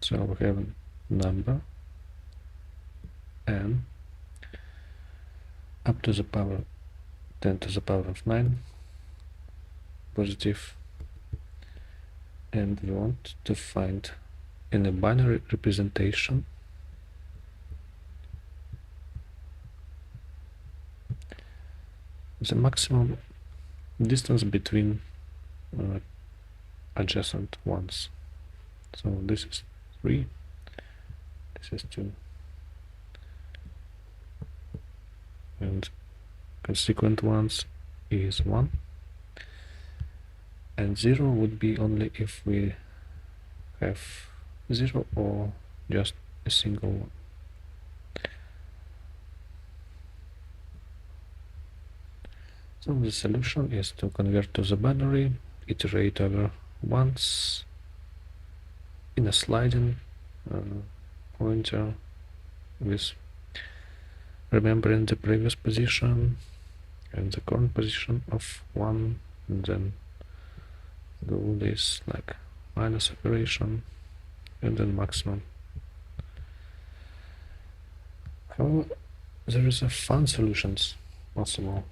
So we have a number n up to the power 10 to the power of 9 positive, and we want to find in a binary representation the maximum distance between adjacent ones. So this is 3, this is 2, and consequent ones is 1, and 0 would be only if we have 0 or just a single one. So the solution is to convert to the binary, iterate over once in a sliding pointer with remembering the previous position and the current position of 1, and then do this like minus operation and then maximum. However, there is a fun solutions possible.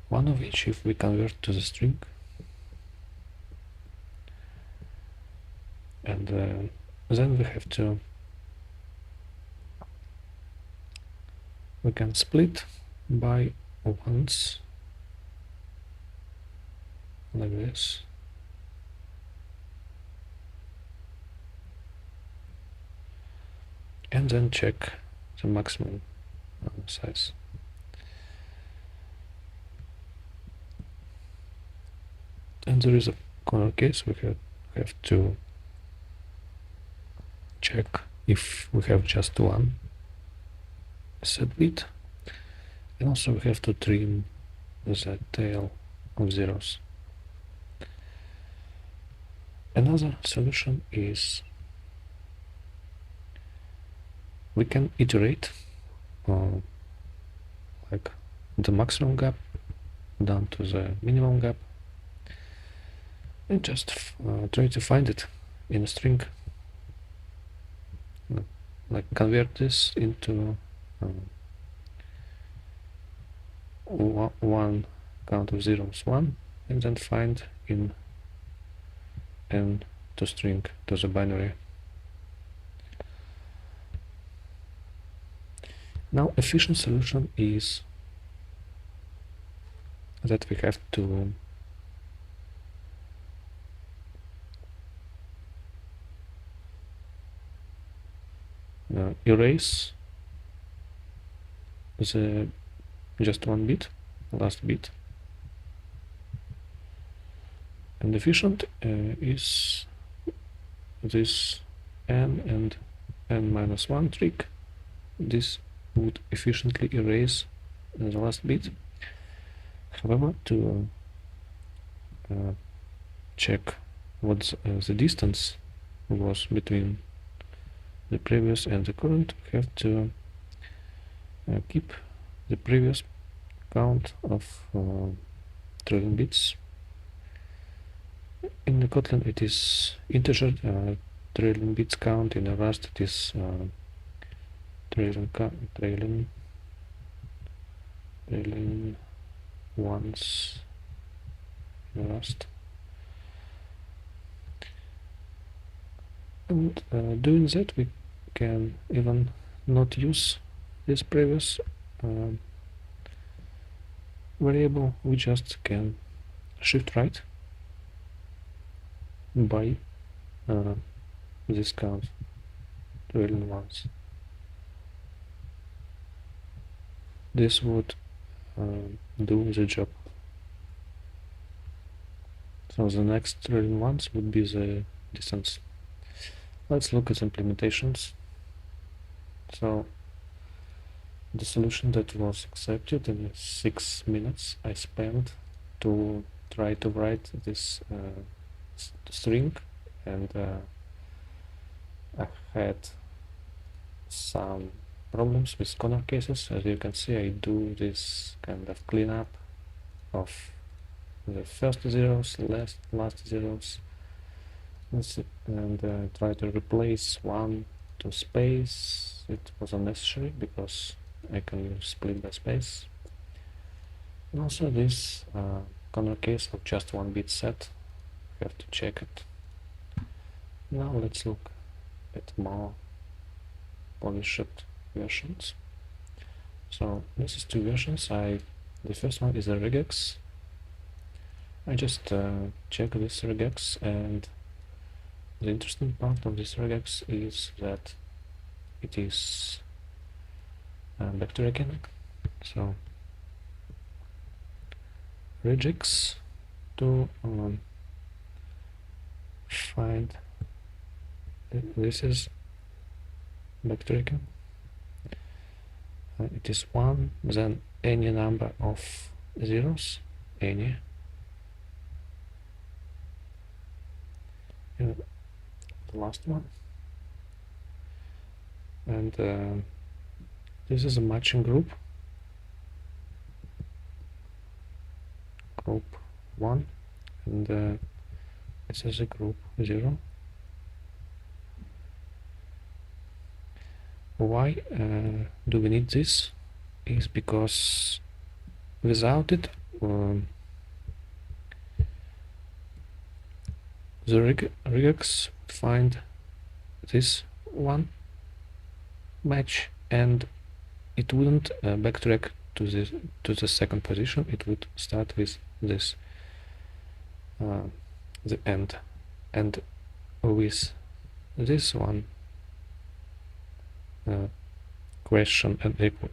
One of which, if we convert to the string, and then we can split by ones like this, and then check the maximum size. And there is a corner case. We have to check if we have just one set bit, and also we have to trim the tail of zeros. Another solution is we can iterate like the maximum gap down to the minimum gap, and just try to find it in a string, like convert this into one count of zeros 1, and then find in n to string to the binary. Now efficient solution is that we have to erase the just one bit, last bit, and efficient is this n and n minus 1 trick. This would efficiently erase the last bit. However, to check what the distance was between the previous and the current, we have to keep the previous count of trailing bits. In the Kotlin it is integer trailing bits count, in the Rust it is trailing ones in Rust. And doing that, we can even not use this previous variable. We just can shift right by this count trailing ones. This would do the job. So the next trailing ones would be the distance. Let's look at implementations. So the solution that was accepted in 6 minutes I spent to try to write this string, and I had some problems with corner cases. As you can see, I do this kind of cleanup of the first zeros, last zeros, And try to replace 1 to space. It was unnecessary because I can use split by space. And also this corner case of just 1 bit set, we have to check it. Now let's look at more polished versions. So this is 2 versions. The first one is a regex. I just check this regex, and the interesting part of this regex is that it is backtracking. So regex to find this is backtracking. It is 1, then any number of zeros, any. And the last one. And this is a matching group. Group 1, and this is a group 0. Why do we need this? Is because without it the regex would find this one match, and it wouldn't backtrack to the second position. It would start with this the end, and with this one question and equal,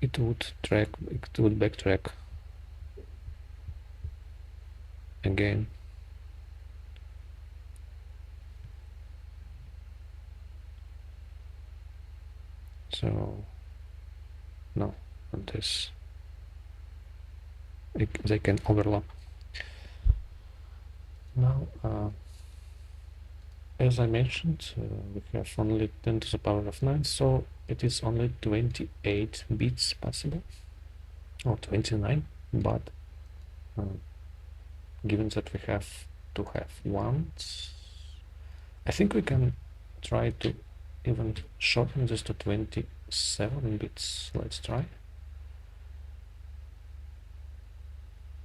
it would backtrack again. So no, on this they can overlap. Now as I mentioned, we have only 10 to the power of 9, so it is only 28 bits possible, or 29, but given that we have to have ones, I think we can try to even shorten this to 27 bits. Let's try.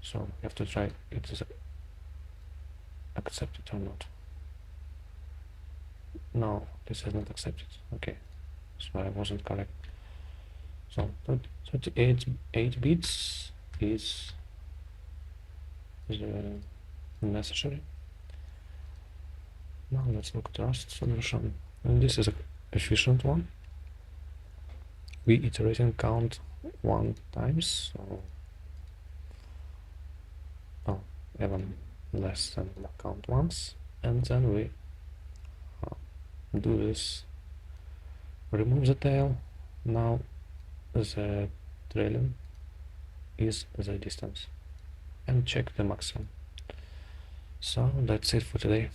So we have to try it is accepted or not. No, this is not accepted. Okay, so I wasn't correct. So 38 bits is necessary. Now let's look at the Rust solution, and this is an efficient one. We iterating count 1 times, so even less than count once, and then we do this, remove the tail. Now the trailing is the distance, and check the maximum. So that's it for today.